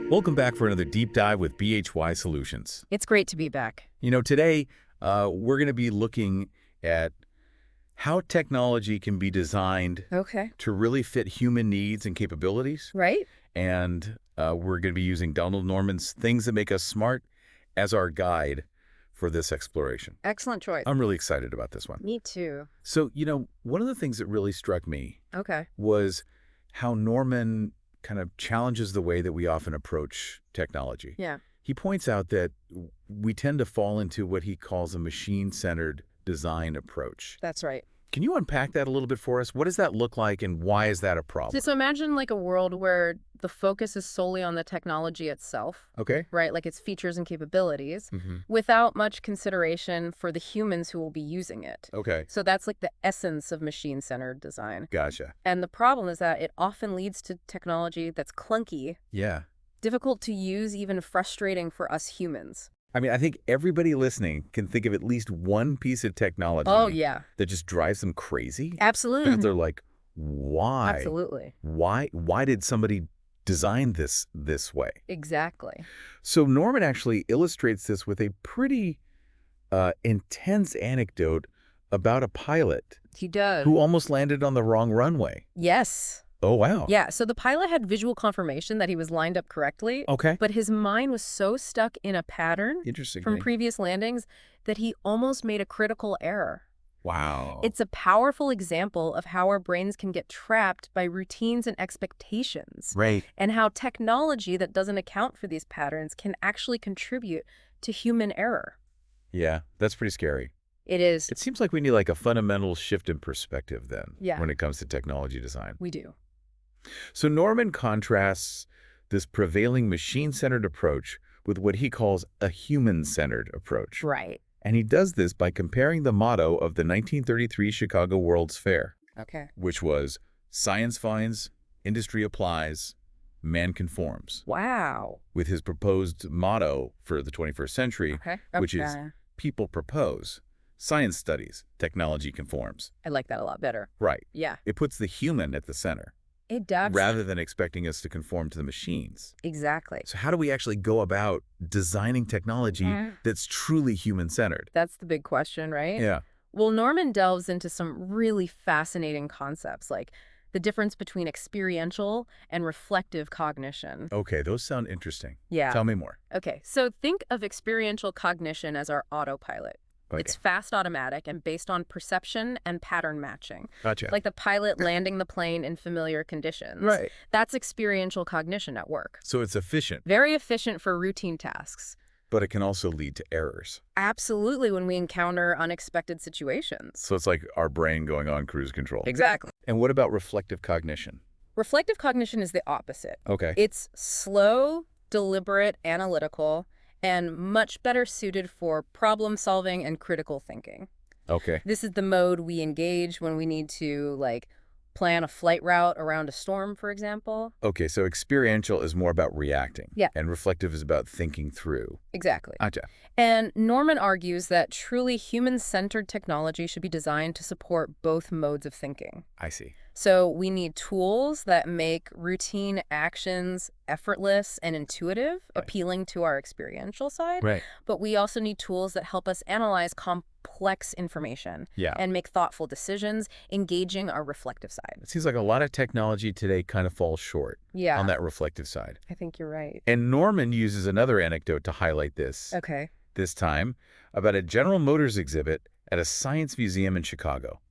Welcome back for another deep dive with BHY Solutions. It's great to be back. Today we're going to be looking at how technology can be designed to really fit human needs and capabilities. Right? And we're going to be using Donald Norman's Things That Make Us Smart as our guide for this exploration. Excellent choice. I'm really excited about this one. Me too. So, one of the things that really struck me Okay. was how Norman kind of challenges the way that we often approach technology. Yeah. He points out that we tend to fall into what he calls a machine-centered design approach. That's right. Can you unpack that a little bit for us? What does that look like, and why is that a problem? So imagine like a world where the focus is solely on the technology itself, Okay. right? Like its features and capabilities, Mm-hmm. without much consideration for the humans who will be using it. Okay. So that's like the essence of machine-centered design. Gotcha. And the problem is that it often leads to technology that's clunky, Yeah. difficult to use, even frustrating for us humans. I mean, I think everybody listening can think of at least one piece of technology Oh, yeah. that just drives them crazy. Absolutely. Because they're like, why? Absolutely. Why did somebody design this way? Exactly. So Norman actually illustrates this with a pretty intense anecdote about a pilot He does. who almost landed on the wrong runway. Yes. Oh, wow. Yeah, so the pilot had visual confirmation that he was lined up correctly, Okay. but his mind was so stuck in a pattern Interesting. from previous landings that he almost made a critical error. Wow. It's a powerful example of how our brains can get trapped by routines and expectations, Right. and how technology that doesn't account for these patterns can actually contribute to human error. Yeah, that's pretty scary. It is. It seems like we need like a fundamental shift in perspective then Yeah. when it comes to technology design. We do. So Norman contrasts this prevailing machine-centered approach with what he calls a human-centered approach. Right. And he does this by comparing the motto of the 1933 Chicago World's Fair, Okay. which was science finds, industry applies, man conforms, Wow. with his proposed motto for the 21st century, Okay. which is people propose, science studies, technology conforms. I like that a lot better. Right. Yeah. It puts the human at the center, It does. rather than expecting us to conform to the machines. Exactly. So how do we actually go about designing technology that's truly human-centered? That's the big question, right? Yeah. Well, Norman delves into some really fascinating concepts, like the difference between experiential and reflective cognition. Okay, those sound interesting. Yeah. Tell me more. Okay, so think of experiential cognition as our autopilot. Okay. It's fast automatic and based on perception and pattern matching. Gotcha. Like the pilot landing the plane in familiar conditions. Right. That's experiential cognition at work. So it's efficient, Very efficient for routine tasks. but it can also lead to errors. Absolutely, when we encounter unexpected situations. So it's like our brain going on cruise control. Exactly. And what about reflective cognition? Reflective cognition is the opposite. Okay. It's slow, deliberate, analytical, and much better suited for problem solving and critical thinking. Okay. This is the mode we engage when we need to, like, plan a flight route around a storm, for example. Okay, so experiential is more about reacting. Yeah. And reflective is about thinking through. Exactly. Gotcha. And Norman argues that truly human-centered technology should be designed to support both modes of thinking. I see. So we need tools that make routine actions effortless and intuitive, Right. appealing to our experiential side. Right. But we also need tools that help us analyze complex information Yeah. and make thoughtful decisions, engaging our reflective side. It seems like a lot of technology today kind of falls short Yeah, on that reflective side. I think you're right. And Norman uses another anecdote to highlight this, Okay. this time about a General Motors exhibit at a science museum in Chicago.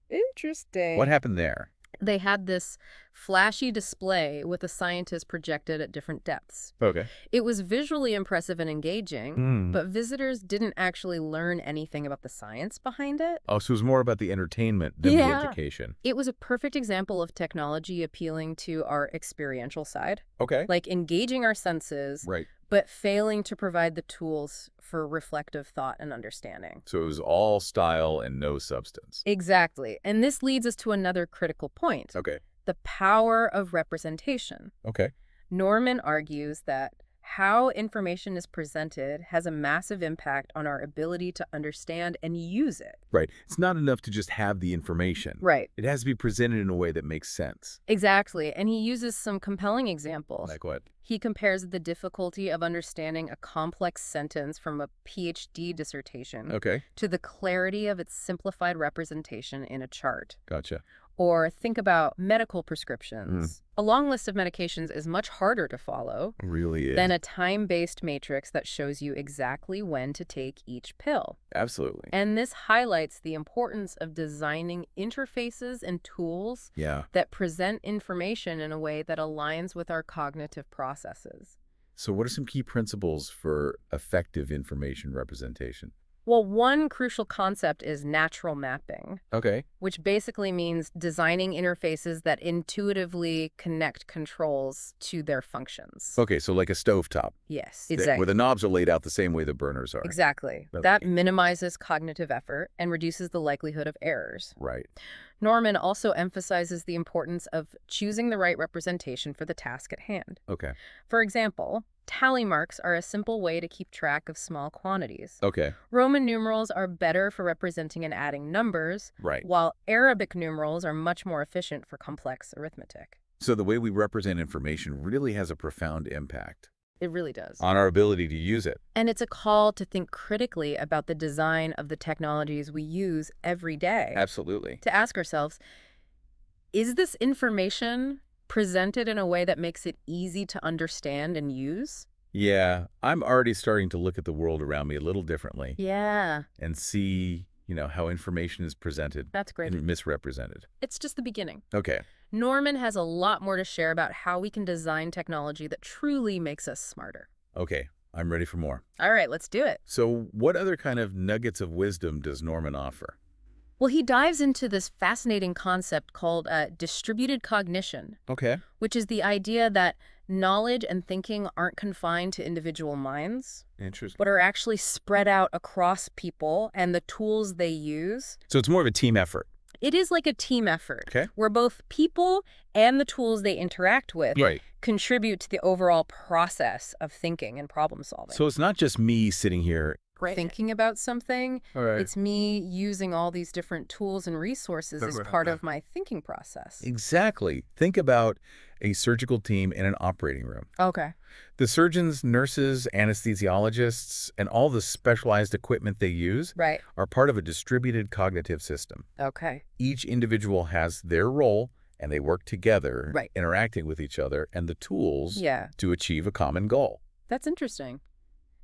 Interesting. What happened there? They had this flashy display with the scientists projected at different depths. Okay. It was visually impressive and engaging, Mm. but visitors didn't actually learn anything about the science behind it. Oh, so it was more about the entertainment than Yeah. the education. It was a perfect example of technology appealing to our experiential side, Okay. like engaging our senses, Right. but failing to provide the tools for reflective thought and understanding. So it was all style and no substance. Exactly. And this leads us to another critical point, Okay. the power of representation. Okay. Norman argues that How information is presented has a massive impact on our ability to understand and use it. Right. It's not enough to just have the information. Right. It has to be presented in a way that makes sense. Exactly. And he uses some compelling examples. Like what? He compares the difficulty of understanding a complex sentence from a PhD dissertation to the clarity of its simplified representation in a chart. Gotcha. Or think about medical prescriptions. A long list of medications is much harder to follow than a time-based matrix that shows you exactly when to take each pill. Absolutely. And this highlights the importance of designing interfaces and tools that present information in a way that aligns with our cognitive processes. So what are some key principles for effective information representation? Well, one crucial concept is natural mapping, which basically means designing interfaces that intuitively connect controls to their functions. Okay, so like a stovetop. Yes, exactly. Where the knobs are laid out the same way the burners are. Exactly. That minimizes cognitive effort and reduces the likelihood of errors. Right. Norman also emphasizes the importance of choosing the right representation for the task at hand. For example, tally marks are a simple way to keep track of small quantities. Roman numerals are better for representing and adding numbers, while Arabic numerals are much more efficient for complex arithmetic. So the way we represent information really has a profound impact. It really does. On our ability to use it. And it's a call to think critically about the design of the technologies we use every day. Absolutely. To ask ourselves, is this information presented in a way that makes it easy to understand and use? Yeah, I'm already starting to look at the world around me a little differently. Yeah. And see, how information is presented. That's great. And misrepresented. It's just the beginning. Okay. Norman has a lot more to share about how we can design technology that truly makes us smarter. Okay, I'm ready for more. All right, let's do it. So what other kind of nuggets of wisdom does Norman offer? Well, he dives into this fascinating concept called distributed cognition, which is the idea that knowledge and thinking aren't confined to individual minds, but are actually spread out across people and the tools they use. So it's more of a team effort. It is like a team effort, where both people and the tools they interact with contribute to the overall process of thinking and problem solving. So it's not just me sitting here thinking about something. It's me using all these different tools and resources as part of my thinking process. Exactly. Think about a surgical team in an operating room. The surgeons, nurses, anesthesiologists, and all the specialized equipment they use are part of a distributed cognitive system. Each individual has their role, and they work together, interacting with each other and the tools to achieve a common goal. That's interesting.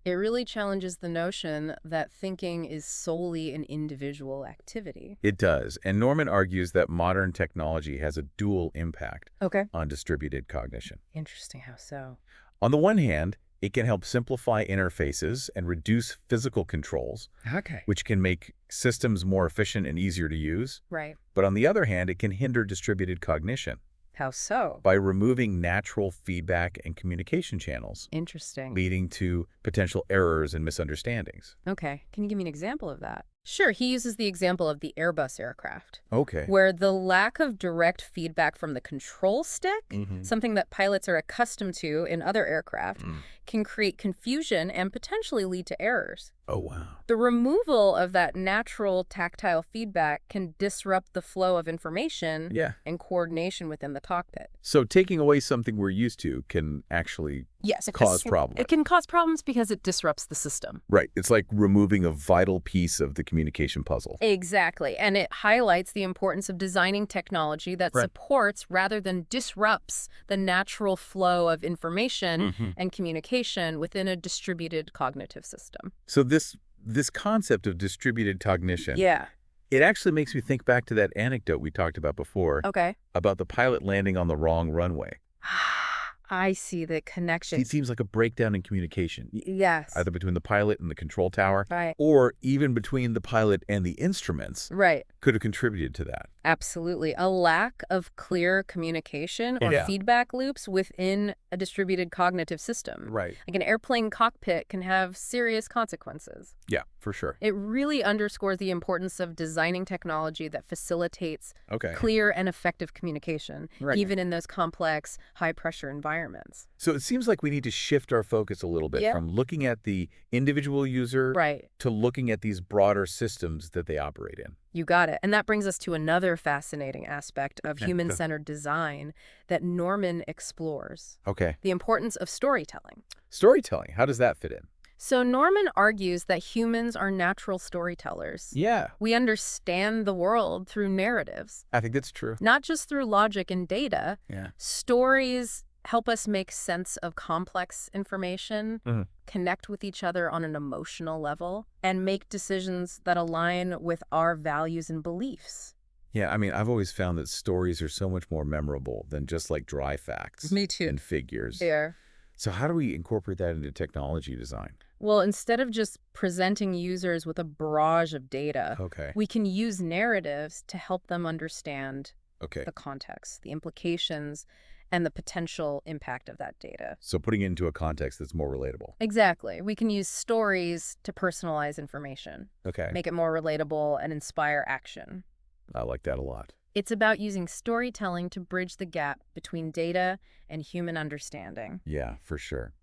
It really challenges the notion that thinking is solely an individual activity. It does. And Norman argues that modern technology has a dual impact on distributed cognition. Interesting. How so? On the one hand, it can help simplify interfaces and reduce physical controls, which can make systems more efficient and easier to use. But on the other hand, it can hinder distributed cognition. How so? By removing natural feedback and communication channels. Interesting. Leading to potential errors and misunderstandings. Can you give me an example of that? Sure, he uses the example of the Airbus aircraft. Okay. Where the lack of direct feedback from the control stick, something that pilots are accustomed to in other aircraft, can create confusion and potentially lead to errors. Oh, wow. The removal of that natural tactile feedback can disrupt the flow of information and coordination within the cockpit. So taking away something we're used to can actually cause problems. It can cause problems because it disrupts the system. Right. It's like removing a vital piece of the communication puzzle. Exactly. And it highlights the importance of designing technology that supports rather than disrupts the natural flow of information and communication within a distributed cognitive system. So this concept of distributed cognition, it actually makes me think back to that anecdote we talked about before about the pilot landing on the wrong runway. I see the connection. It seems like a breakdown in communication. Yes. Either between the pilot and the control tower, or even between the pilot and the instruments, could have contributed to that. Absolutely. A lack of clear communication or feedback loops within a distributed cognitive system. Like an airplane cockpit can have serious consequences. Yeah, for sure. It really underscores the importance of designing technology that facilitates clear and effective communication, even in those complex, high-pressure environments. environments. So it seems like we need to shift our focus a little bit from looking at the individual user to looking at these broader systems that they operate in. You got it. And that brings us to another fascinating aspect of human-centered design that Norman explores. Okay. The importance of storytelling. Storytelling, how does that fit in? So Norman argues that humans are natural storytellers. Yeah. We understand the world through narratives. I think that's true. Not just through logic and data. Yeah. Stories help us make sense of complex information, connect with each other on an emotional level, and make decisions that align with our values and beliefs. Yeah, I mean, I've always found that stories are so much more memorable than just like dry facts. Me too. And figures. Yeah. So how do we incorporate that into technology design? Well, instead of just presenting users with a barrage of data, we can use narratives to help them understand the context, the implications, and the potential impact of that data. So putting it into a context that's more relatable. Exactly. We can use stories to personalize information, make it more relatable, and inspire action. I like that a lot. It's about using storytelling to bridge the gap between data and human understanding. Yeah, for sure.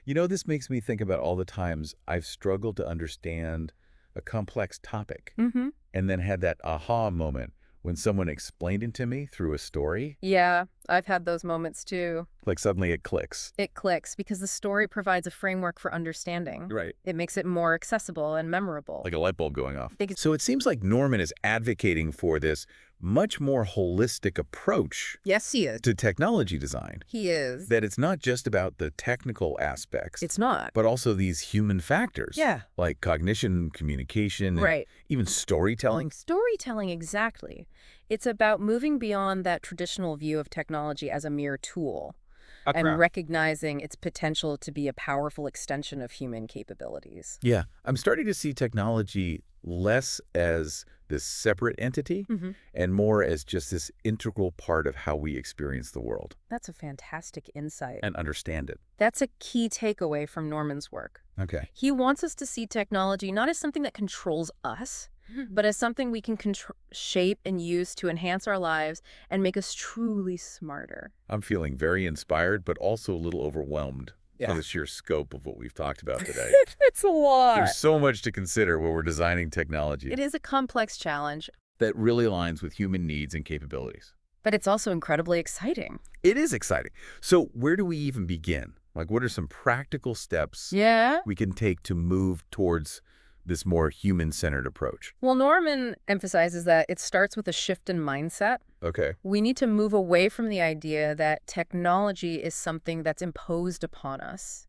You know, this makes me think about all the times I've struggled to understand a complex topic and then had that aha moment when someone explained it to me through a story. Yeah, I've had those moments too. Like suddenly it clicks. It clicks because the story provides a framework for understanding. Right. It makes it more accessible and memorable. Like a light bulb going off. So it seems like Norman is advocating for this much more holistic approach. Yes, he is. To technology design. He is. That it's not just about the technical aspects. It's not. But also these human factors. Yeah. Like cognition, communication, and even storytelling. Storytelling, exactly. It's about moving beyond that traditional view of technology as a mere tool and recognizing its potential to be a powerful extension of human capabilities. Yeah. I'm starting to see technology less as this separate entity and more as just this integral part of how we experience the world. That's a fantastic insight. And understand it. That's a key takeaway from Norman's work. Okay. He wants us to see technology not as something that controls us, but as something we can shape and use to enhance our lives and make us truly smarter. I'm feeling very inspired, but also a little overwhelmed by the sheer scope of what we've talked about today. It's a lot. There's so much to consider when we're designing technology. It is a complex challenge. That really aligns with human needs and capabilities. But it's also incredibly exciting. It is exciting. So where do we even begin? Like, what are some practical steps we can take to move towards this more human-centered approach? Well, Norman emphasizes that it starts with a shift in mindset. Okay. We need to move away from the idea that technology is something that's imposed upon us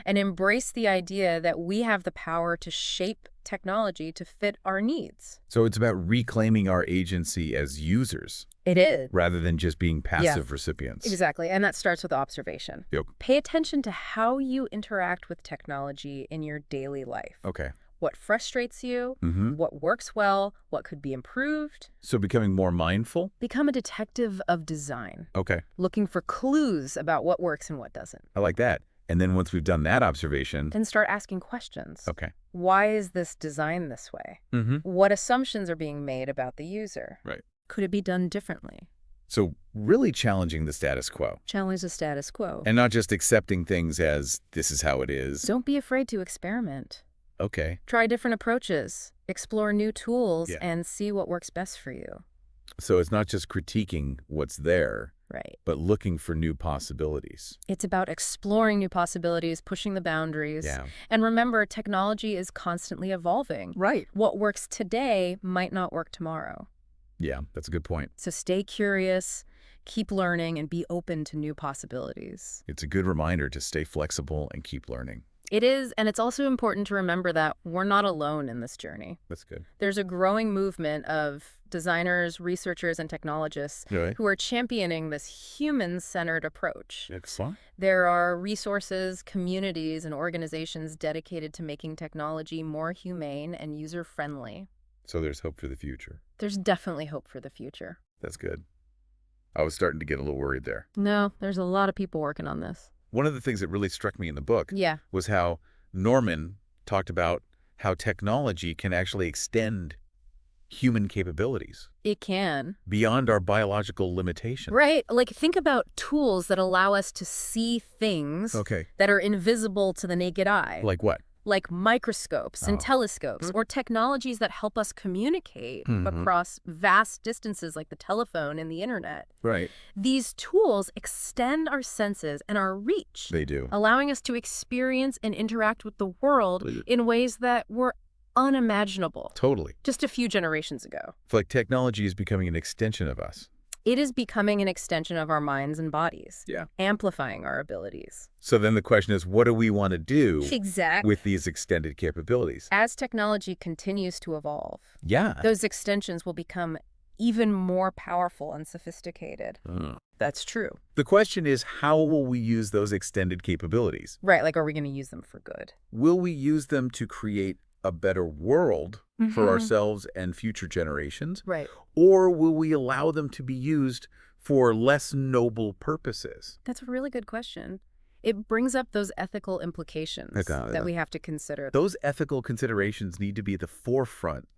and embrace the idea that we have the power to shape technology to fit our needs. So it's about reclaiming our agency as users. It is. Rather than just being passive recipients. Exactly. And that starts with observation. Yep. Pay attention to how you interact with technology in your daily life. Okay. What frustrates you, what works well, what could be improved. So becoming more mindful? Become a detective of design. Okay. Looking for clues about what works and what doesn't. I like that. And then once we've done that observation... Then start asking questions. Okay. Why is this designed this way? What assumptions are being made about the user? Right. Could it be done differently? So really challenging the status quo. Challenge the status quo. And not just accepting things as this is how it is. Don't be afraid to experiment. Okay. Try different approaches, explore new tools, and see what works best for you. So it's not just critiquing what's there, but looking for new possibilities. It's about exploring new possibilities, pushing the boundaries. And remember, technology is constantly evolving. What works today might not work tomorrow. Yeah, that's a good point. So stay curious, keep learning, and be open to new possibilities. It's a good reminder to stay flexible and keep learning. It is, and it's also important to remember that we're not alone in this journey. That's good. There's a growing movement of designers, researchers, and technologists who are championing this human-centered approach. Excellent. There are resources, communities, and organizations dedicated to making technology more humane and user-friendly. So there's hope for the future. There's definitely hope for the future. That's good. I was starting to get a little worried there. No, there's a lot of people working on this. One of the things that really struck me in the book was how Norman talked about how technology can actually extend human capabilities. It can. Beyond our biological limitations. Right. Like, think about tools that allow us to see things that are invisible to the naked eye. Like what? Like microscopes and telescopes, or technologies that help us communicate across vast distances like the telephone and the internet. Right. These tools extend our senses and our reach. They do. Allowing us to experience and interact with the world in ways that were unimaginable. Totally. Just a few generations ago. It's like technology is becoming an extension of us. It is becoming an extension of our minds and bodies. Yeah. Amplifying our abilities. So then the question is, what do we want to do with these extended capabilities? As technology continues to evolve, yeah, those extensions will become even more powerful and sophisticated. That's true. The question is, how will we use those extended capabilities? Right, like, are we going to use them for good? Will we use them to create a better world for ourselves and future generations? Right. Or will we allow them to be used for less noble purposes? That's a really good question. It brings up those ethical implications that we have to consider. Those ethical considerations need to be at the forefront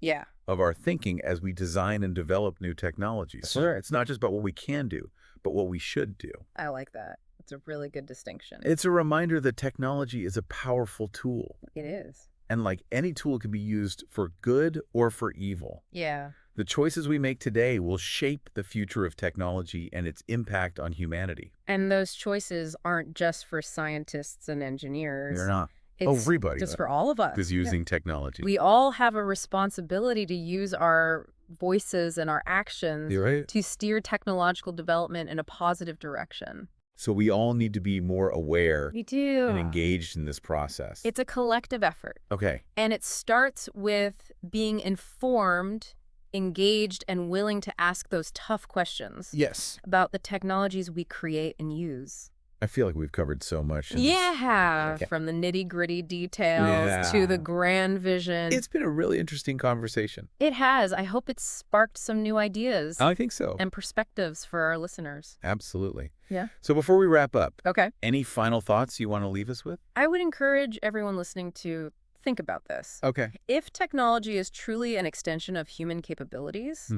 of our thinking as we design and develop new technologies. Sure. It's not just about what we can do, but what we should do. I like that. It's a really good distinction. It's a reminder that technology is a powerful tool. It is. And like any tool can be used for good or for evil. Yeah. The choices we make today will shape the future of technology and its impact on humanity. And those choices aren't just for scientists and engineers. They're not. It's everybody. Just for all of us. Is using technology. We all have a responsibility to use our voices and our actions to steer technological development in a positive direction. So we all need to be more aware We do. and engaged in this process. It's a collective effort. Okay. And it starts with being informed, engaged, and willing to ask those tough questions. Yes. About the technologies we create and use. I feel like we've covered so much. From the nitty-gritty details to the grand vision. It's been a really interesting conversation. It has. I hope it's sparked some new ideas. I think so. And perspectives for our listeners. Absolutely. Yeah. So before we wrap up, any final thoughts you want to leave us with? I would encourage everyone listening to think about this. Okay. If technology is truly an extension of human capabilities,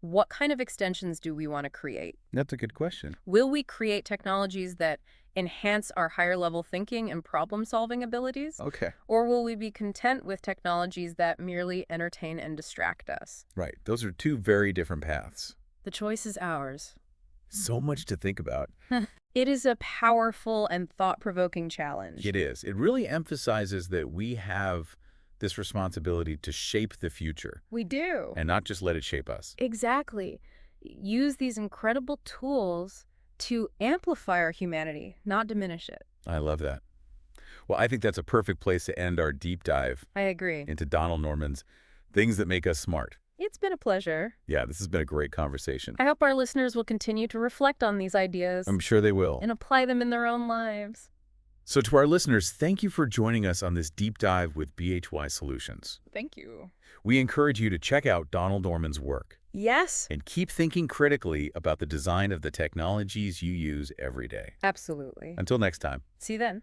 what kind of extensions do we want to create? That's a good question. Will we create technologies that enhance our higher level thinking and problem-solving abilities? Okay. Or will we be content with technologies that merely entertain and distract us? Right. Those are two very different paths. The choice is ours. So much to think about. It is a powerful and thought-provoking challenge. It is. It really emphasizes that we have this responsibility to shape the future. We do. And not just let it shape us. Exactly. Use these incredible tools to amplify our humanity, not diminish it. I love that. Well, I think that's a perfect place to end our deep dive. I agree. Into Donald Norman's Things That Make Us Smart. It's been a pleasure. Yeah, this has been a great conversation. I hope our listeners will continue to reflect on these ideas. I'm sure they will. And apply them in their own lives. So to our listeners, thank you for joining us on this deep dive with BHY Solutions. Thank you. We encourage you to check out Donald Norman's work. Yes. And keep thinking critically about the design of the technologies you use every day. Absolutely. Until next time. See you then.